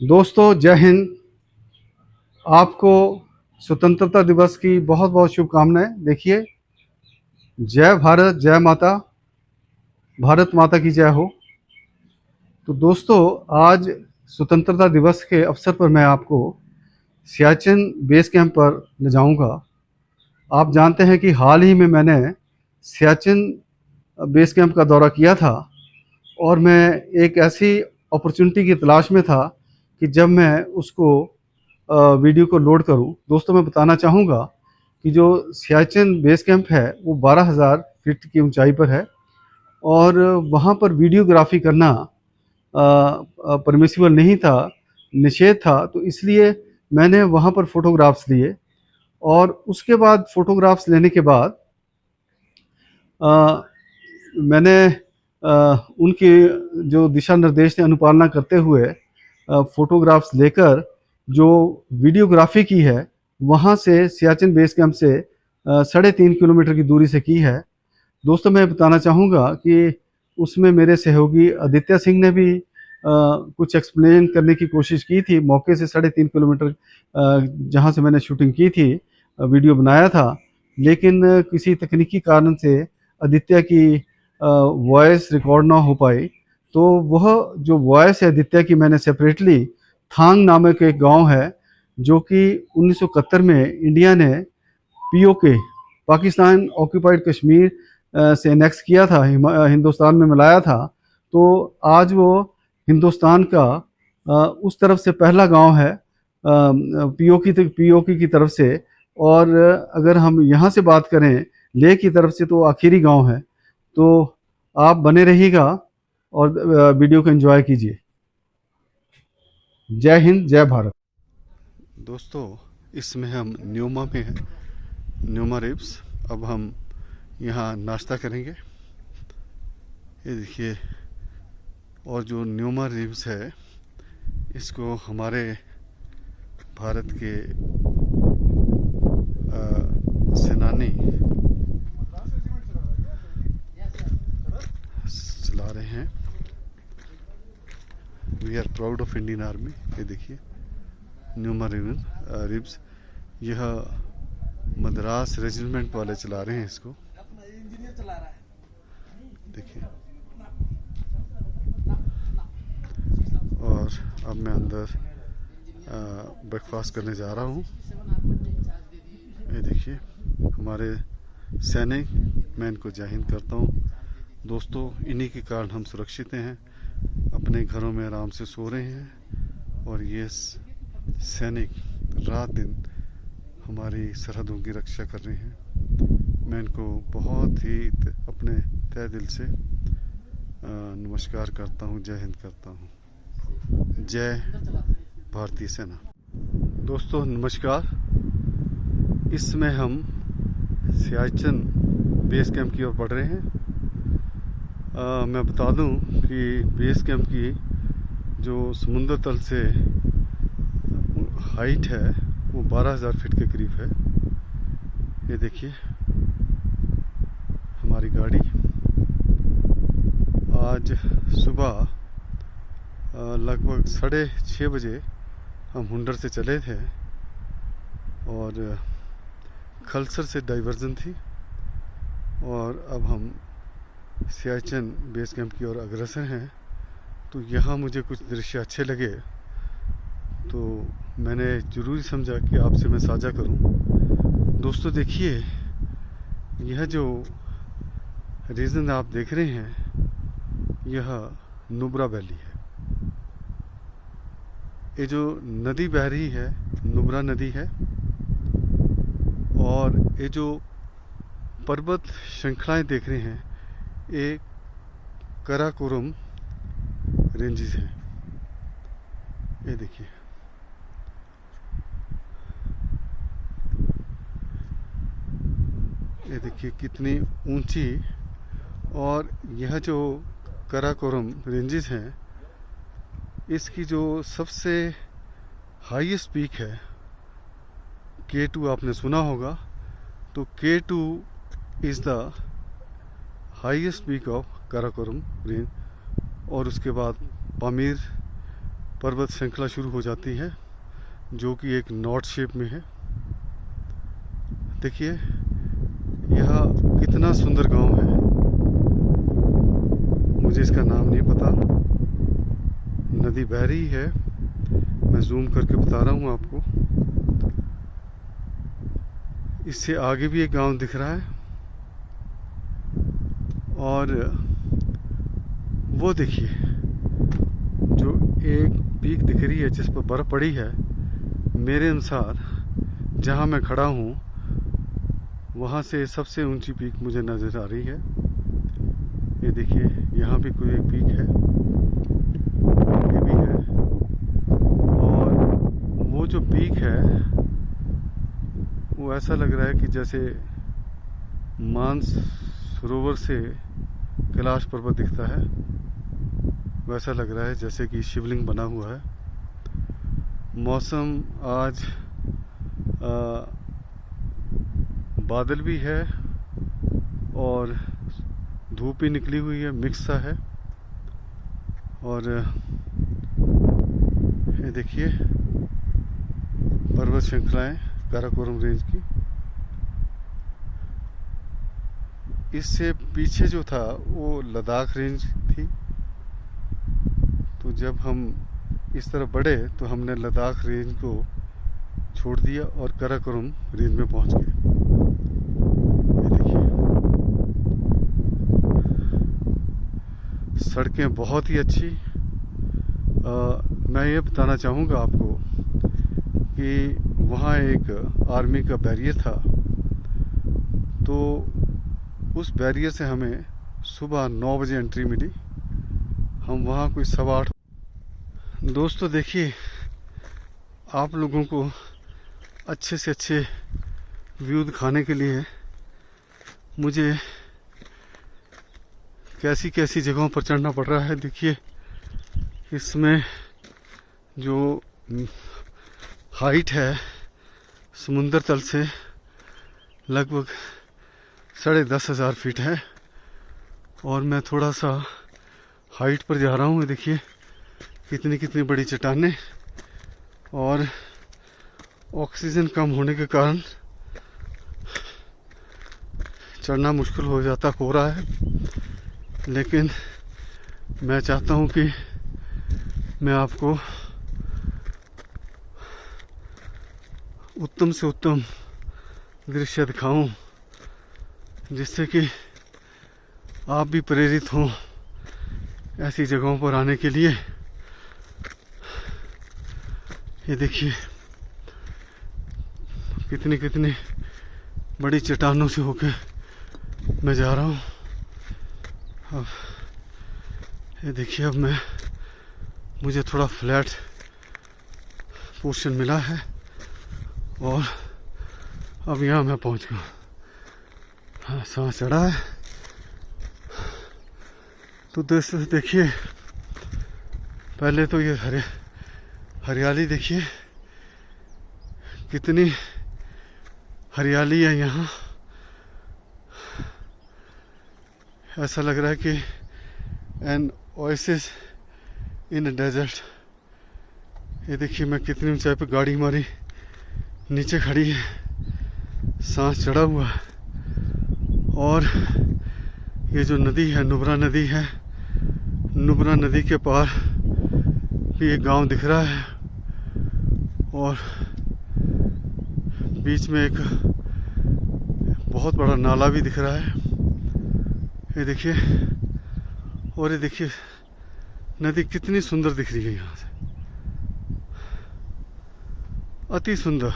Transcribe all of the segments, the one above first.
दोस्तों, जय हिंद। आपको स्वतंत्रता दिवस की बहुत बहुत शुभकामनाएं। देखिए, जय भारत, जय माता, भारत माता की जय हो। तो दोस्तों, आज स्वतंत्रता दिवस के अवसर पर मैं आपको सियाचिन बेस कैंप पर ले जाऊंगा। आप जानते हैं कि हाल ही में मैंने सियाचिन बेस कैंप का दौरा किया था और मैं एक ऐसी अपॉर्चुनिटी की तलाश में था कि जब मैं उसको वीडियो को लोड करूं। दोस्तों, मैं बताना चाहूँगा कि जो सियाचिन बेस कैंप है वो 12,000 फीट की ऊंचाई पर है और वहाँ पर वीडियोग्राफी करना परमिसिबल नहीं था, निषेध था। तो इसलिए मैंने वहाँ पर फ़ोटोग्राफ्स लिए और उसके बाद फ़ोटोग्राफ्स लेने के बाद अ, मैंने उनके जो दिशा निर्देश थे अनुपालना करते हुए फ़ोटोग्राफ्स लेकर जो वीडियोग्राफी की है वहाँ से सियाचिन बेस कैंप से 3.5 किलोमीटर की दूरी से की है। दोस्तों, मैं बताना चाहूँगा कि उसमें मेरे सहयोगी आदित्य सिंह ने भी कुछ एक्सप्लेन करने की कोशिश की थी मौके से 3.5 किलोमीटर जहाँ से मैंने शूटिंग की थी, वीडियो बनाया था। लेकिन किसी तकनीकी कारण से आदित्य की वॉइस रिकॉर्ड ना हो पाई। तो वह जो वॉइस है आदित्य की, मैंने सेपरेटली थांग नामक एक गांव है जो कि 1971 में इंडिया ने पीओके, पाकिस्तान ऑक्यूपाइड कश्मीर से एनेक्स किया था, हिंदुस्तान में मिलाया था। तो आज वो हिंदुस्तान का उस तरफ से पहला गांव है पीओके की तरफ से। और अगर हम यहाँ से बात करें लेह की तरफ से तो आखिरी गांव है। तो आप बने रहिएगा और वीडियो को एंजॉय कीजिए। जय हिंद, जय भारत। दोस्तों, इसमें हम न्यूमा में हैं, न्यूमा रिब्स। अब हम यहाँ नाश्ता करेंगे। ये देखिए, और जो न्यूमा रिब्स है इसको हमारे भारत के सेनानी चला रहे हैं। We are proud of Indian army. ये देखिए न्यूमा रिब्स, यह मद्रास रेजिमेंट वाले चला रहे हैं इसको। देखिए, और अब मैं अंदर ब्रेकफास्ट करने जा रहा हूँ। ये देखिए हमारे सैनिक, मैं इनको जय हिंद करता हूँ। दोस्तों, इन्हीं के कारण हम सुरक्षित हैं, अपने घरों में आराम से सो रहे हैं। और ये सैनिक रात दिन हमारी सरहदों की रक्षा कर रहे हैं। मैं इनको बहुत ही अपने तहे दिल से नमस्कार करता हूँ, जय हिंद करता हूँ। जय भारतीय सेना। दोस्तों नमस्कार। इसमें हम सियाचिन बेस कैंप की ओर बढ़ रहे हैं। मैं बता दूं कि बेस कैंप की जो समुद्र तल से हाइट है वो 12,000 फीट के करीब है। ये देखिए हमारी गाड़ी आज सुबह लगभग 6:30 बजे हम हुंडर से चले थे और खलसर से डाइवर्जन थी और अब हम सियाचिन बेस कैंप की ओर अग्रसर हैं। तो यहाँ मुझे कुछ दृश्य अच्छे लगे तो मैंने ज़रूरी समझा कि आपसे मैं साझा करूं। दोस्तों देखिए, यह जो रीजन आप देख रहे हैं यह नुब्रा वैली है। ये जो नदी बह रही है नुब्रा नदी है। और ये जो पर्वत श्रृंखलाएं देख रहे हैं ये काराकोरम रेंजेस हैं। ये देखिए, ये देखिए कितनी ऊंची। और यह जो काराकोरम रेंजेस हैं इसकी जो सबसे हाईएस्ट पीक है K2, आपने सुना होगा। तो K2 is the highest peak of Karakoram range. और उसके बाद पामीर पर्वत श्रृंखला शुरू हो जाती है, जो कि एक नॉट शेप में है। देखिए यह कितना सुंदर गांव है, मुझे इसका नाम नहीं पता। नदी बह रही है, मैं जूम करके बता रहा हूँ आपको। इससे आगे भी एक गांव दिख रहा है, और वो देखिए जो एक पीक दिख रही है जिस पर बर्फ़ पड़ी है। मेरे अनुसार जहाँ मैं खड़ा हूँ वहाँ से सबसे ऊंची पीक मुझे नज़र आ रही है। ये देखिए यहाँ भी कोई एक पीक है, ये भी है। और वो जो पीक है वो ऐसा लग रहा है कि जैसे मानसरोवर से कैलाश पर्वत दिखता है, वैसा लग रहा है जैसे कि शिवलिंग बना हुआ है। मौसम आज बादल भी है और धूप भी निकली हुई है, मिक्स सा है। और ये देखिए पर्वत श्रृंखलाएं काराकोरम रेंज की। इससे पीछे जो था वो लद्दाख रेंज थी, तो जब हम इस तरफ बढ़े तो हमने लद्दाख रेंज को छोड़ दिया और काराकोरम रेंज में पहुंच गए। ये देखिए सड़कें बहुत ही अच्छी। मैं ये बताना चाहूँगा आपको कि वहाँ एक आर्मी का बैरियर था, तो उस बैरियर से हमें सुबह 9 बजे एंट्री मिली। हम वहाँ कोई 8:15। दोस्तों देखिए, आप लोगों को अच्छे से अच्छे व्यू दिखाने के लिए मुझे कैसी कैसी जगहों पर चढ़ना पड़ रहा है। देखिए इसमें जो हाइट है समुद्र तल से लगभग 10,500 फीट है, और मैं थोड़ा सा हाइट पर जा रहा हूँ। देखिए कितनी कितनी बड़ी चट्टानें, और ऑक्सीजन कम होने के कारण चढ़ना मुश्किल हो रहा है। लेकिन मैं चाहता हूँ कि मैं आपको उत्तम से उत्तम दृश्य दिखाऊं, जिससे कि आप भी प्रेरित हों ऐसी जगहों पर आने के लिए। ये देखिए कितनी कितनी बड़ी चट्टानों से होके मैं जा रहा हूँ। अब ये देखिए, अब मुझे थोड़ा फ्लैट पोर्शन मिला है, और अब यहाँ मैं पहुँच गया। हाँ, सांस चढ़ा है। तो दोस्तों देखिए, पहले तो ये हरियाली देखिए, कितनी हरियाली है यहाँ। ऐसा लग रहा है कि an oasis in a desert. ये देखिए मैं कितनी ऊंचाई पे गाड़ी हमारी नीचे खड़ी है, सांस चढ़ा हुआ है। और ये जो नदी है नुब्रा नदी है, नुब्रा नदी के पार भी एक गांव दिख रहा है, और बीच में एक बहुत बड़ा नाला भी दिख रहा है। ये देखिए, और ये देखिए नदी कितनी सुंदर दिख रही है यहाँ से, अति सुंदर।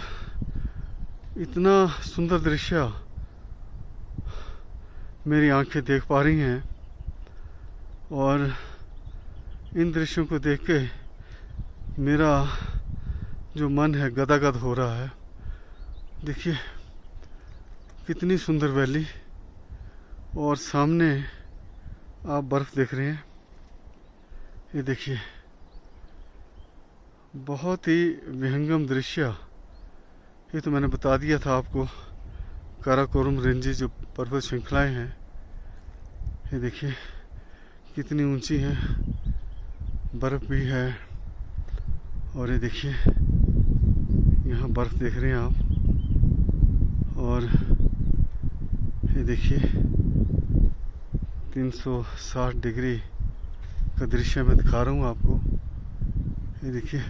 इतना सुंदर दृश्य मेरी आंखें देख पा रही हैं, और इन दृश्यों को देख के मेरा जो मन है गदगद हो रहा है। देखिए कितनी सुंदर वैली, और सामने आप बर्फ देख रहे हैं। ये देखिए बहुत ही विहंगम दृश्य। ये तो मैंने बता दिया था आपको, काराकोरम रेंजेस जो पर्वत श्रृंखलाएं हैं। ये देखिए कितनी ऊंची है, बर्फ भी है, और ये देखिए यहाँ बर्फ़ देख रहे हैं आप, और ये देखिए 360 डिग्री का दृश्य मैं दिखा रहा हूँ आपको। ये देखिए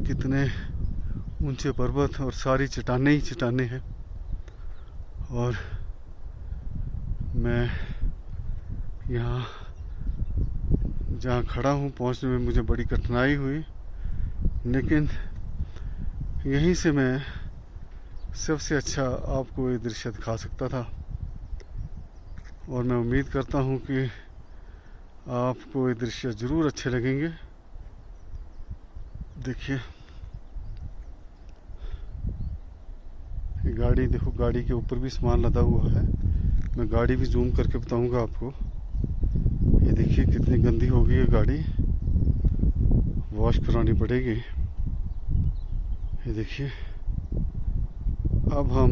कितने ऊंचे पर्वत और सारी चट्टानें ही चट्टानें हैं। और मैं यहाँ जहाँ खड़ा हूँ पहुँचने में मुझे बड़ी कठिनाई हुई, लेकिन यहीं से मैं सबसे अच्छा आपको ये दृश्य दिखा सकता था। और मैं उम्मीद करता हूँ कि आपको ये दृश्य ज़रूर अच्छे लगेंगे। देखिए ये गाड़ी, देखो गाड़ी के ऊपर भी सामान लदा हुआ है। मैं गाड़ी भी जूम करके बताऊंगा आपको। ये देखिए कितनी गंदी हो गई है गाड़ी, वॉश करानी पड़ेगी। ये देखिए अब हम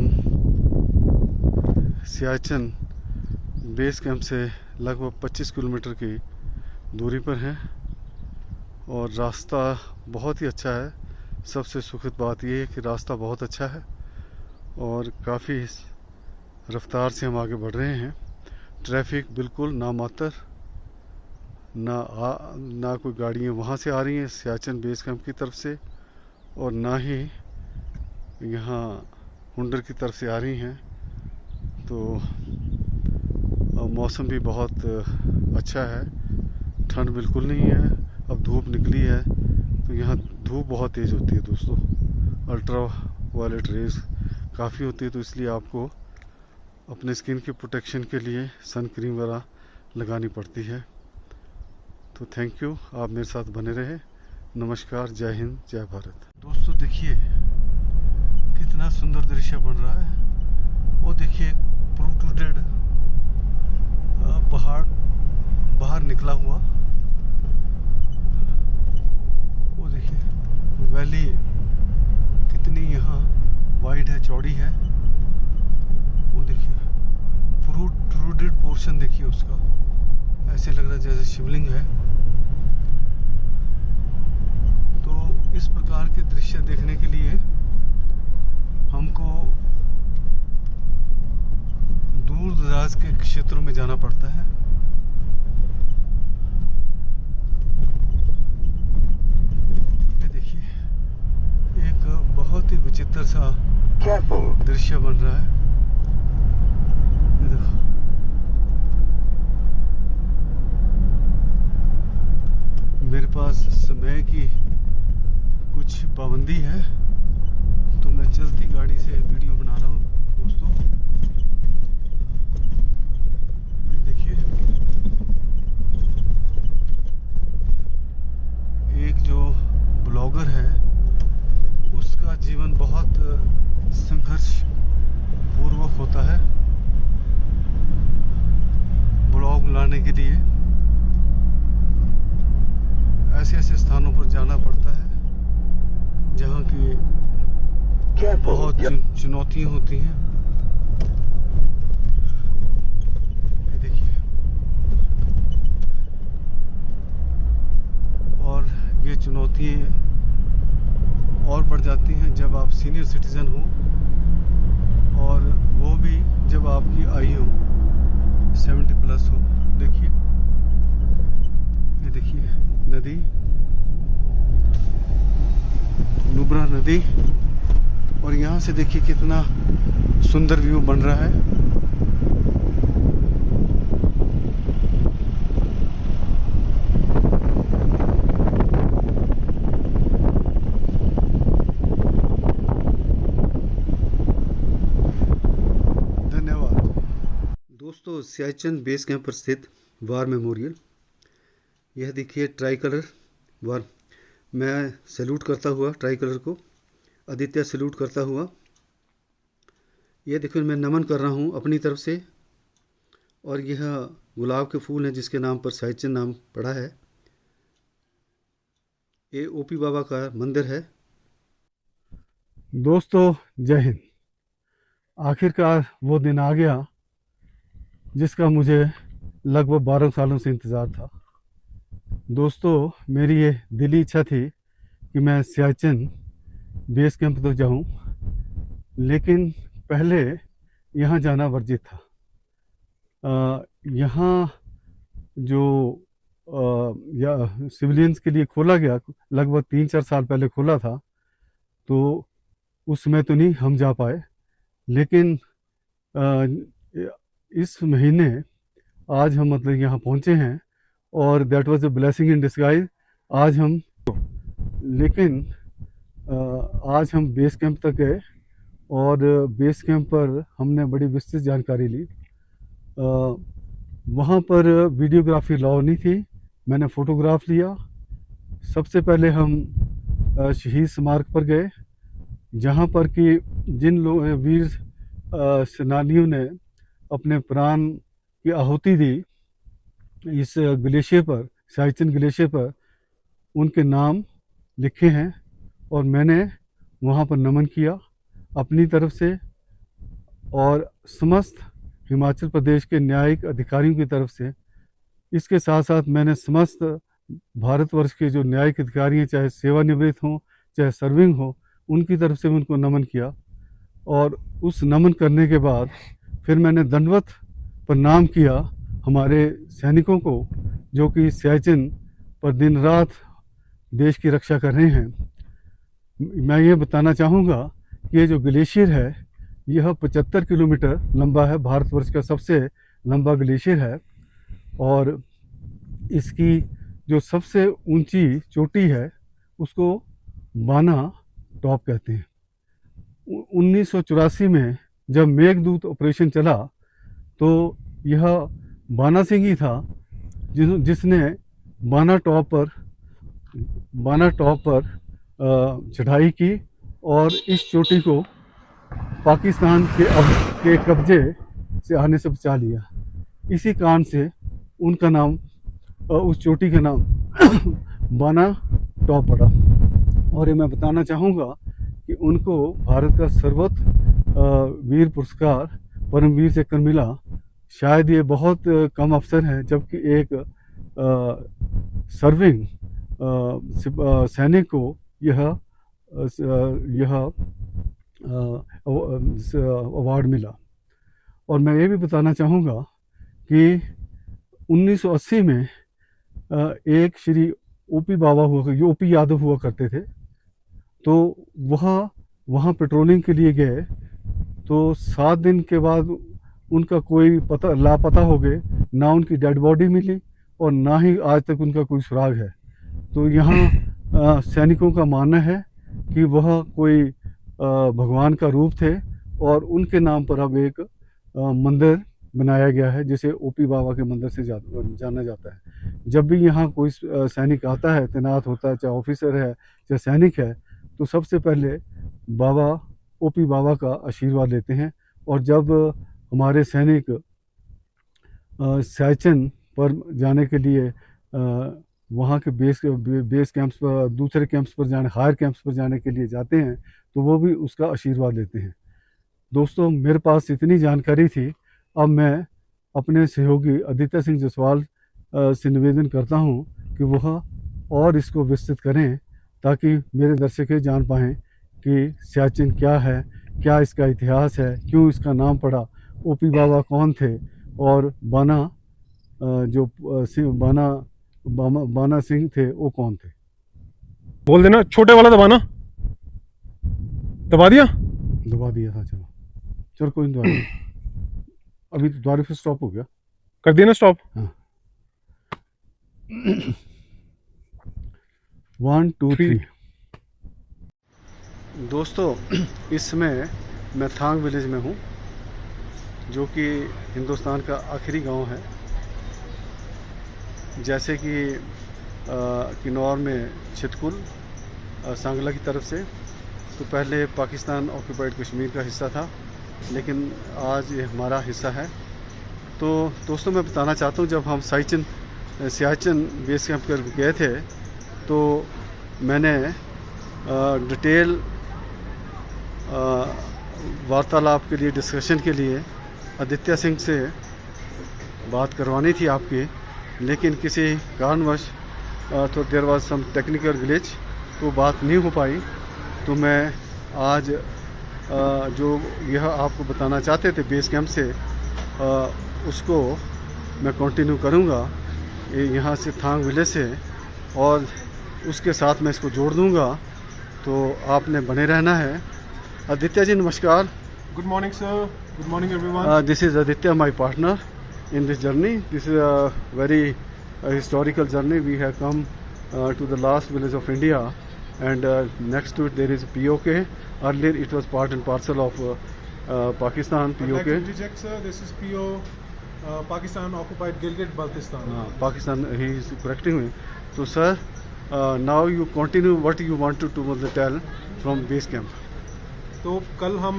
सियाचिन बेस कैंप से लगभग 25 किलोमीटर की दूरी पर हैं और रास्ता बहुत ही अच्छा है। सबसे सुखद बात यह है कि रास्ता बहुत अच्छा है और काफ़ी रफ्तार से हम आगे बढ़ रहे हैं। ट्रैफिक बिल्कुल नामात्र, ना कोई गाड़ियाँ वहाँ से आ रही हैं सियाचिन बेस कैंप की तरफ से, और ना ही यहाँ हुंडर की तरफ से आ रही हैं। तो मौसम भी बहुत अच्छा है, ठंड बिल्कुल नहीं है। अब धूप निकली है तो यहाँ धूप बहुत तेज़ होती है दोस्तों, अल्ट्रा वायलेट रेज काफ़ी होती है, तो इसलिए आपको अपने स्किन के प्रोटेक्शन के लिए सन क्रीम वगैरह लगानी पड़ती है। तो थैंक यू, आप मेरे साथ बने रहे। नमस्कार, जय हिंद, जय भारत। दोस्तों देखिए कितना सुंदर दृश्य बन रहा है। वो देखिए प्रोट्रूडेड पहाड़ बाहर निकला हुआ, वो देखिए वैली कितनी यहाँ वाइड है, चौड़ी है। वो देखिए प्रोट्रूडेड पोर्शन देखिए उसका, ऐसे लग रहा है जैसे शिवलिंग है। तो इस प्रकार के दृश्य देखने के लिए हमको दूर दराज के क्षेत्रों में जाना पड़ता है। ये देखिए एक बहुत ही विचित्र सा दृश्य बन रहा है। ये देखो मेरे पास समय की कुछ पाबंदी है, तो मैं चलती गाड़ी से वीडियो बना रहा हूँ दोस्तों। देखिए एक जो ब्लॉगर है उसका जीवन बहुत संघर्ष पूर्वक होता है। ब्लॉग लाने के लिए ऐसे ऐसे स्थानों पर जाना पड़ता है जहाँ की बहुत चुनौतियाँ होती हैं। ये देखिए, और ये चुनौतियाँ और बढ़ जाती हैं जब आप सीनियर सिटीज़न हो, और वो भी जब आपकी आयु 70+ हो। देखिए ये देखिए नदी, नुब्रा नदी, और यहाँ से देखिए कितना सुंदर व्यू बन रहा है। धन्यवाद दोस्तों। सियाचिन बेस कैंप पर स्थित वार मेमोरियल, यह देखिए ट्राई कलर वार। मैं सैल्यूट करता हुआ ट्राई कलर को, आदित्य सैल्यूट करता हुआ, यह देखिए मैं नमन कर रहा हूँ अपनी तरफ से। और यह गुलाब के फूल हैं जिसके नाम पर सियाचिन नाम पड़ा है। ये ओपी बाबा का मंदिर है। दोस्तों जय हिंद। आखिरकार वो दिन आ गया जिसका मुझे लगभग 12 सालों से इंतज़ार था। दोस्तों मेरी ये दिली इच्छा थी कि मैं सियाचिन बेस कैंप तो जाऊं, लेकिन पहले यहाँ जाना वर्जित था। यहाँ जो या सिविलियंस के लिए खोला गया, लगभग 3-4 साल पहले खोला था, तो उसमें तो नहीं हम जा पाए, लेकिन इस महीने आज हम मतलब यहाँ पहुँचे हैं और that was a blessing in disguise. आज हम लेकिन आज हम बेस कैंप तक गए और बेस कैंप पर हमने बड़ी विस्तृत जानकारी ली। वहाँ पर वीडियोग्राफी अलाउ नहीं थी, मैंने फ़ोटोग्राफ लिया। सबसे पहले हम शहीद स्मारक पर गए, जहाँ पर कि जिन वीर सेनानियों ने अपने प्राण की आहुति दी इस ग्लेशियर पर, सियाचिन ग्लेशियर पर, उनके नाम लिखे हैं और मैंने वहाँ पर नमन किया अपनी तरफ से और समस्त हिमाचल प्रदेश के न्यायिक अधिकारियों की तरफ से। इसके साथ साथ मैंने समस्त भारतवर्ष के जो न्यायिक अधिकारी हैं, चाहे सेवानिवृत्त हों चाहे सर्विंग हो, उनकी तरफ से उनको नमन किया। और उस नमन करने के बाद फिर मैंने दंडवत प्रणाम किया हमारे सैनिकों को, जो कि सियाचिन पर दिन रात देश की रक्षा कर रहे हैं। मैं ये बताना चाहूँगा कि ये जो ग्लेशियर है यह 75 किलोमीटर लंबा है, भारतवर्ष का सबसे लंबा ग्लेशियर है। और इसकी जो सबसे ऊंची चोटी है उसको बाना टॉप कहते हैं। 1984 में जब मेघदूत ऑपरेशन चला तो यह बाना सिंह ही था जिसने बाना टॉप पर चढ़ाई की और इस चोटी को पाकिस्तान के कब्जे से आने से बचा लिया। इसी कारण से उनका नाम, उस चोटी का नाम बाना टॉप पड़ा। और ये मैं बताना चाहूँगा कि उनको भारत का सर्वोच्च वीर पुरस्कार परमवीर चक्र मिला। शायद ये बहुत कम अवसर है जबकि एक सर्विंग सैनिक को यह अवार्ड मिला। और मैं ये भी बताना चाहूँगा कि 1980 में एक श्री ओपी यादव हुआ करते थे, तो वहाँ पेट्रोलिंग के लिए गए तो 7 दिन के बाद उनका कोई लापता हो गए, ना उनकी डेड बॉडी मिली और ना ही आज तक उनका कोई सुराग है। तो यहाँ सैनिकों का मानना है कि वह कोई भगवान का रूप थे और उनके नाम पर अब एक मंदिर बनाया गया है जिसे ओपी बाबा के मंदिर से जाना जाता है। जब भी यहाँ कोई सैनिक आता है, तैनात होता है, चाहे ऑफिसर है चाहे सैनिक है, तो सबसे पहले ओपी बाबा का आशीर्वाद लेते हैं। और जब हमारे सैनिक सियाचिन पर जाने के लिए वहाँ के बेस कैंप्स पर, दूसरे कैंप्स पर जाने, हायर कैंप्स पर जाने के लिए जाते हैं, तो वो भी उसका आशीर्वाद लेते हैं। दोस्तों, मेरे पास इतनी जानकारी थी। अब मैं अपने सहयोगी आदित्य सिंह जसवाल से निवेदन करता हूं कि वह और इसको विस्तृत करें ताकि मेरे दर्शक जान पाएँ कि सियाचिन क्या है, क्या इसका इतिहास है, क्यों इसका नाम पड़ा, ओपी बाबा कौन थे और बाना बाना सिंह थे वो कौन थे। बोल देना, छोटे वाला दबा दिया था। चलो कोई नहीं, अभी तो द्वारे पे स्टॉप हो गया, कर दिया ना स्टॉप। हाँ। 1 2 3। दोस्तों, इस समय मैं थांग विलेज में हूँ, जो कि हिंदुस्तान का आखिरी गांव है। जैसे कि किन्नौर में छितकुल सांगला की तरफ से, तो पहले पाकिस्तान ऑक्यूपाइड कश्मीर का हिस्सा था, लेकिन आज ये हमारा हिस्सा है। तो दोस्तों, मैं बताना चाहता हूँ, जब हम सियाचिन बेस कैंप कर गए थे तो मैंने डिटेल वार्तालाप के लिए, डिस्कशन के लिए आदित्य सिंह से बात करवानी थी आपकी, लेकिन किसी कारणवश तो there was some technical glitch, तो को बात नहीं हो पाई, तो मैं आज जो यह आपको बताना चाहते थे बेस कैंप से, उसको मैं कंटिन्यू करूँगा यहाँ से थांग विलेज से, और उसके साथ मैं इसको जोड़ दूँगा। तो आपने बने रहना है। आदित्य जी नमस्कार। Good morning, sir. Good morning, everyone. This is Aditya, my partner in this journey. This is a very historical journey. We have come to the last village of India, and next to it there is POK. Earlier it was part and parcel of Pakistan. I'd like to POK. interject, sir. This is PO, Pakistan occupied Gilgit-Baltistan. Pakistan. He is correcting me. So, sir, now you continue what you wanted to tell from base camp. तो कल हम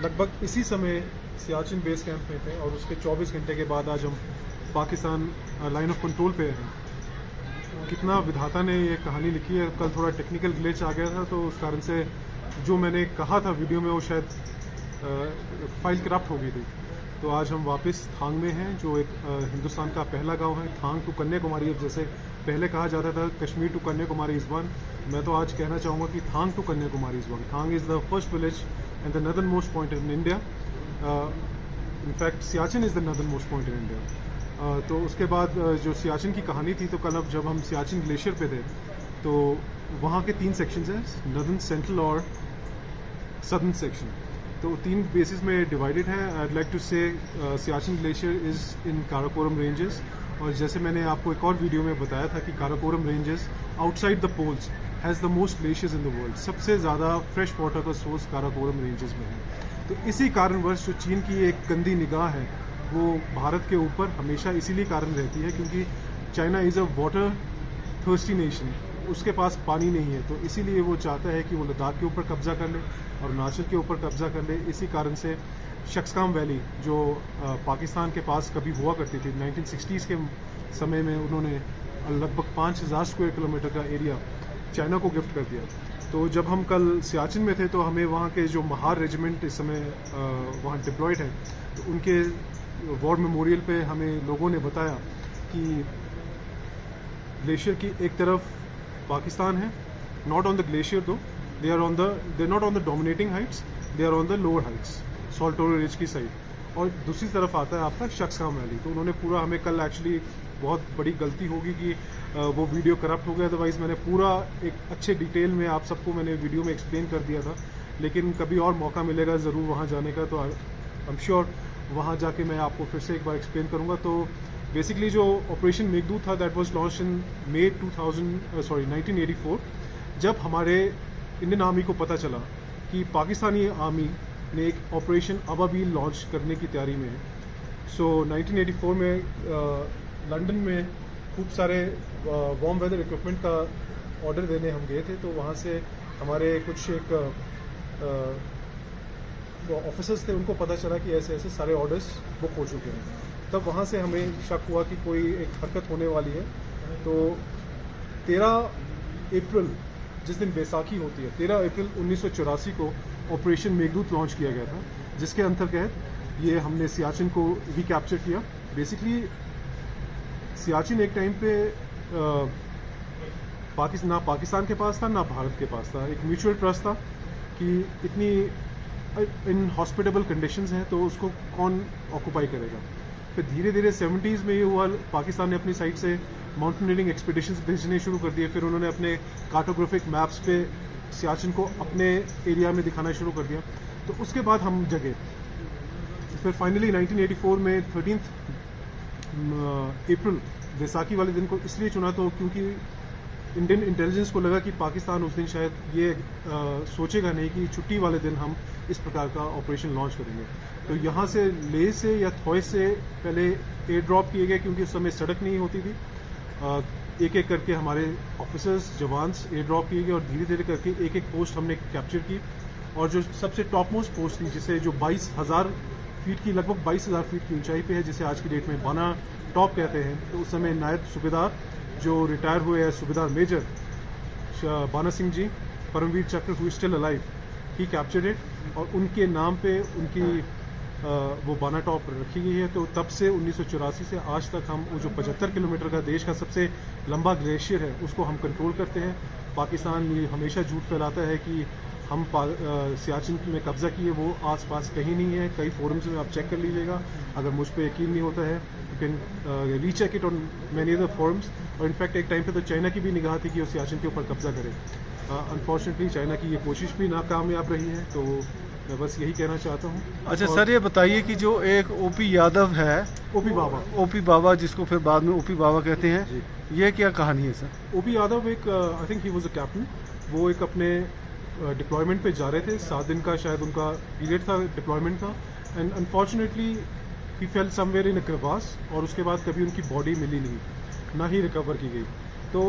लगभग इसी समय Siachen base camp में थे और उसके 24 घंटे के बाद आज हम पाकिस्तान लाइन ऑफ कंट्रोल पे हैं। कितना विधाता ने ये कहानी लिखी है। कल थोड़ा टेक्निकल ग्लिच आ गया था, तो उस कारण से जो मैंने कहा था वीडियो में वो शायद फाइल करप्ट हो गई थी। तो आज हम वापस थांग में हैं, जो एक हिंदुस्तान का पहला गांव है। थांग टू कन्याकुमारी, अब जैसे पहले कहा जाता था Kashmir to Kanyakumari is one, मैं तो आज कहना चाहूँगा कि Thang to Kanyakumari is one. Thang is the first village and the northern most point in India. In fact Siachen is the northern most point in India. तो उसके बाद जो सियाचिन की कहानी थी, तो कल अब जब हम सियाचिन ग्लेशियर पे थे, तो वहाँ के 3 सेक्शंस हैं, नदर्न, सेंट्रल और सदर्न सेक्शन। तो 3 बेसिस में डिवाइडेड है। आई लाइक टू से Siachen glacier is in Karakoram ranges, और जैसे मैंने आपको एक और वीडियो में बताया था कि Karakoram ranges outside the poles has the most glaciers in the world. सबसे ज़्यादा फ्रेश वाटर का सोर्स काराकोरम रेंजेस में है। तो इसी कारणवश जो चीन की एक गंदी निगाह है वो भारत के ऊपर हमेशा इसीलिए कारण रहती है, क्योंकि China is a water thirsty nation, उसके पास पानी नहीं है। तो इसीलिए वो चाहता है कि वो लद्दाख के ऊपर कब्जा कर ले और अरुणाचल के ऊपर कब्जा कर ले। इसी कारण से शक्सकाम वैली, जो पाकिस्तान के पास कभी हुआ करती थी 1960s के समय में, उन्होंने लगभग 5000 स्क्वायर किलोमीटर का एरिया चाइना को गिफ्ट कर दिया। तो जब हम कल सियाचिन में थे, तो हमें वहाँ के जो महार रेजिमेंट इस समय वहाँ डिप्लॉयड है, तो उनके वॉर मेमोरियल पे हमें लोगों ने बताया कि ग्लेशियर की एक तरफ पाकिस्तान है, not on the glacier though, they are not on the dominating heights, they are on the lower heights, Saltoro ridge की साइड, और दूसरी तरफ आता है आपका शक्सकाम वैली। तो उन्होंने पूरा हमें कल, एक्चुअली बहुत बड़ी गलती होगी कि वो वीडियो करप्ट हो गया, अदरवाइज़ मैंने पूरा एक अच्छे डिटेल में आप सबको मैंने वीडियो में एक्सप्लेन कर दिया था। लेकिन कभी और मौका मिलेगा ज़रूर वहाँ जाने का, तो आई एम श्योर वहाँ जाके मैं आपको फिर से एक बार एक्सप्लेन करूँगा। तो बेसिकली जो ऑपरेशन मेघदूत था, that was launch in May 1984, जब हमारे इंडियन आर्मी को पता चला कि पाकिस्तानी आर्मी ने एक ऑपरेशन अबाबील लॉन्च करने की तैयारी में है। सो 1984 में लंदन में खूब सारे वार्म वेदर इक्विपमेंट का ऑर्डर देने हम गए थे। तो वहाँ से हमारे कुछ एक ऑफिसर्स थे, उनको पता चला कि ऐसे ऐसे सारे ऑर्डर्स बुक हो चुके हैं। तब वहाँ से हमें शक हुआ कि कोई एक हरकत होने वाली है। तो 13 अप्रैल, जिस दिन बैसाखी होती है, 13 अप्रैल 1984 को ऑपरेशन मेघदूत लॉन्च किया गया था, जिसके अंतर्गत ये हमने सियाचिन को रिकैप्चर किया। बेसिकली सियाचिन एक टाइम पे ना पाकिस्तान के पास था ना भारत के पास था। एक म्यूचुअल ट्रस्ट था कि इतनी इनहॉस्पिटेबल कंडीशंस हैं, तो उसको कौन ऑक्यूपाई करेगा। फिर धीरे धीरे 70s में ये हुआ, पाकिस्तान ने अपनी साइड से माउंटेनियरिंग एक्सपीडिशंस भेजने शुरू कर दिए। फिर उन्होंने अपने कार्टोग्राफिक मैप्स पे सियाचिन को अपने एरिया में दिखाना शुरू कर दिया। तो उसके बाद हम जगे। फिर फाइनली 1984 में 13 अप्रैल बैसाखी वाले दिन को इसलिए चुना, तो क्योंकि इंडियन इंटेलिजेंस को लगा कि पाकिस्तान उस दिन शायद ये सोचेगा नहीं कि छुट्टी वाले दिन हम इस प्रकार का ऑपरेशन लॉन्च करेंगे। तो यहाँ से लेह से या थॉय से पहले एयर ड्रॉप किए गए, क्योंकि उस समय सड़क नहीं होती थी। एक एक करके हमारे ऑफिसर्स, जवान्स एयर ड्रॉप किए गए, और धीरे धीरे करके एक एक पोस्ट हमने कैप्चर की। और जो सबसे टॉप मोस्ट पोस्ट थी, जिसे जो 22,000 फीट की, लगभग 22,000 फीट की ऊंचाई पे है, जिसे आज की डेट में बाना टॉप कहते हैं। तो उस समय नायब सूबेदार जो रिटायर हुए हैं, सूबेदार मेजर बाना सिंह जी, परमवीर चक्र, who is still alive, he captured it. और उनके नाम पे उनकी वो बाना टॉप रखी गई है। तो तब से 1984 से आज तक हम वो जो 75 किलोमीटर का देश का सबसे लंबा ग्लेशियर है उसको हम कंट्रोल करते हैं। पाकिस्तान ये हमेशा झूठ फैलाता है कि हम सियाचिन में कब्ज़ा किए, वो आसपास कहीं नहीं है। कई फोरम्स में आप चेक कर लीजिएगा, अगर मुझ पर यकीन नहीं होता है you can recheck it on many other forums. और इनफैक्ट एक टाइम पे तो चाइना की भी निगाह थी कि वो सियाचिन के ऊपर कब्ज़ा करे। अनफॉर्चुनेटली चाइना की ये कोशिश भी नाकामयाब रही है। तो मैं बस यही कहना चाहता हूँ। अच्छा सर, ये बताइए कि जो एक ओपी यादव है, ओपी बाबा जिसको फिर बाद में ओपी बाबा कहते हैं, ये क्या कहानी है सर? ओपी यादव एक I think he was a captain. वो एक अपने डिप्लॉयमेंट पे जा रहे थे, 7 दिन का शायद उनका पीरियड था डिप्लॉयमेंट का। And unfortunately he fell somewhere in a crevasse, और उसके बाद कभी उनकी बॉडी मिली नहीं, ना ही रिकवर की गई। तो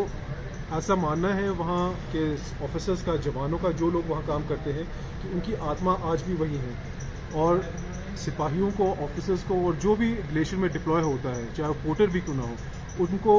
ऐसा मानना है वहाँ के ऑफिसर्स का, जवानों का, जो लोग वहाँ काम करते हैं, कि उनकी आत्मा आज भी वही है। और सिपाहियों को, ऑफिसर्स को, और जो भी ग्लेशियर में डिप्लॉय होता है, चाहे वो पोर्टर भी क्यों ना हो, उनको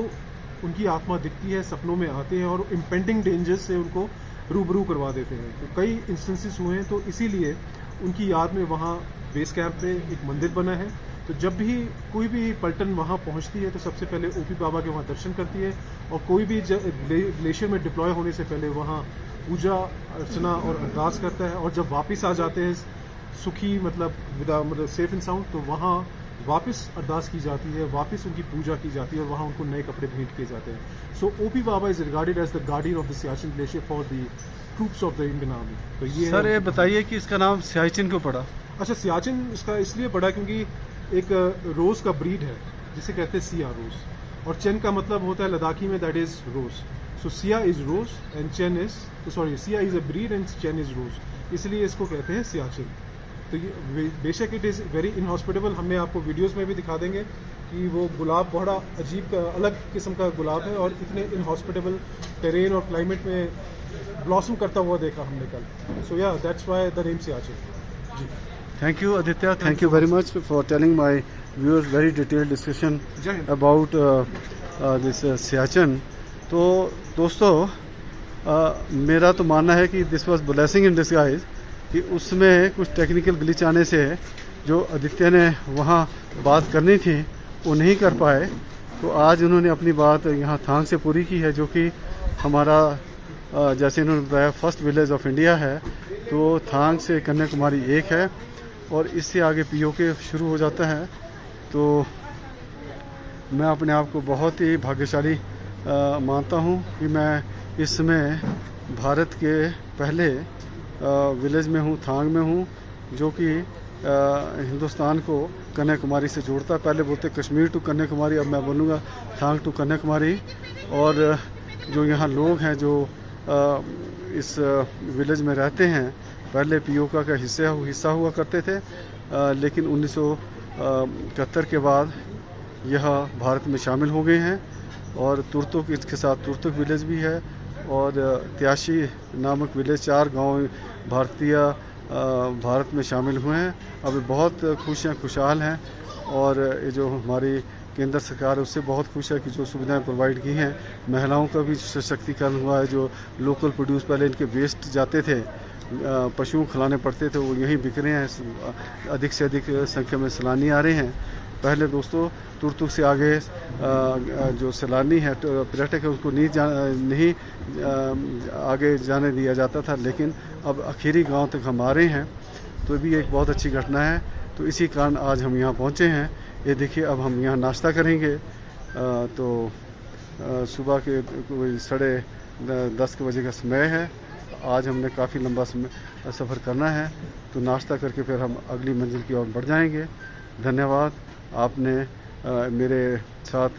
उनकी आत्मा दिखती है, सपनों में आते हैं और इम्पेंडिंग डेंजर्स से उनको रूबरू करवा देते हैं। तो कई इंस्टेंसेस हुए हैं। तो इसीलिए उनकी याद में वहाँ बेस कैंप पे एक मंदिर बना है। तो जब भी कोई भी पलटन वहाँ पहुँचती है तो सबसे पहले ओपी बाबा के वहाँ दर्शन करती है, और कोई भी ग्लेशियर में डिप्लॉय होने से पहले वहाँ पूजा अर्चना और अरदास करता है। और जब वापस आ जाते हैं सुखी, मतलब सेफ एंड साउंड, तो वहाँ वापस अरदास की जाती है, वापस उनकी पूजा की जाती है, और वहाँ उनको नए कपड़े भेंट किए जाते हैं। So OP Baba is regarded as the guardian of the Siachen glacier for the troops of the Indian army. तो ये सर, ये बताइए कि इसका नाम सियाचिन क्यों पड़ा? अच्छा, सियाचिन इसका इसलिए पड़ा क्योंकि एक रोज़ का ब्रीड है जिसे कहते हैं सिया रोज़, और चेन का मतलब होता है लद्दाखी में, that is rose. So sia is rose and chen is, sorry, sia is a breed and chen is rose, इसलिए इसको कहते हैं सियाचिन। तो ये बेशक इट इज़ वेरी इनहॉस्पिटेबल। हमें आपको वीडियोस में भी दिखा देंगे कि वो गुलाब बड़ा अजीब का, अलग किस्म का गुलाब है, और इतने इनहॉस्पिटेबल टेरेन और क्लाइमेट में ब्लॉसम करता हुआ देखा हमने कल। So yeah that's why the name Siachen. जी, Thank you, Aditya. Thank you very much for telling my viewers very detailed discussion about this Siachen. तो दोस्तों, मेरा तो मानना है कि this was blessing in disguise, कि उसमें कुछ टेक्निकल ग्लिच आने से जो आदित्य ने वहाँ बात करनी थी वो नहीं कर पाए। तो आज उन्होंने अपनी बात यहाँ थांग से पूरी की है, जो कि हमारा जैसे इन्होंने बताया फर्स्ट विलेज ऑफ इंडिया है। तो थांग से कन्याकुमारी एक है, और इससे आगे पीओके शुरू हो जाता है। तो मैं अपने आप को बहुत ही भाग्यशाली मानता हूँ कि मैं इस समय भारत के पहले विलेज में हूँ, थांग में हूँ, जो कि हिंदुस्तान को कन्याकुमारी से जोड़ता है। पहले बोलते कश्मीर टू कन्याकुमारी, अब मैं बोलूँगा थांग टू कन्याकुमारी। और जो यहाँ लोग हैं जो इस विलेज में रहते हैं, पहले पीओका का हिस्सा हुआ करते थे, लेकिन 1971 के बाद यह भारत में शामिल हो गए हैं। और तुर्तुक, इसके साथ तुर्तुक विलेज भी है, और त्याशी नामक विलेज, 4 गांव भारत में शामिल हुए हैं। अब बहुत खुशहाल हैं, और ये जो हमारी केंद्र सरकार है उससे बहुत खुश है कि जो सुविधाएं प्रोवाइड की हैं। महिलाओं का भी सशक्तिकरण हुआ है। जो लोकल प्रोड्यूस, पहले इनके वेस्ट जाते थे, पशुओं खिलाने पड़ते थे, वो यहीं बिक रहे हैं। अधिक से अधिक संख्या में सैलानी आ रहे हैं। पहले दोस्तों तुर्तुक से आगे जो सैलानी है, पर्यटक है, उसको नहीं आगे जाने दिया जाता था, लेकिन अब आखिरी गांव तक हम आ रहे हैं। तो भी एक बहुत अच्छी घटना है। तो इसी कारण आज हम यहाँ पहुँचे हैं। ये देखिए, अब हम यहाँ नाश्ता करेंगे। तो सुबह के कोई 10:30 बजे का समय है। आज हमने काफ़ी लंबा सफ़र करना है, तो नाश्ता करके फिर हम अगली मंजिल की ओर बढ़ जाएंगे। धन्यवाद, आपने मेरे साथ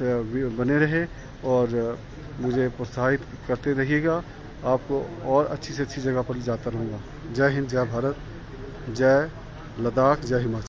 बने रहे और मुझे प्रोत्साहित करते रहिएगा। आपको और अच्छी से अच्छी जगह पर जाता रहूँगा। जय हिंद, जय भारत, जय लद्दाख, जय हिमाचल।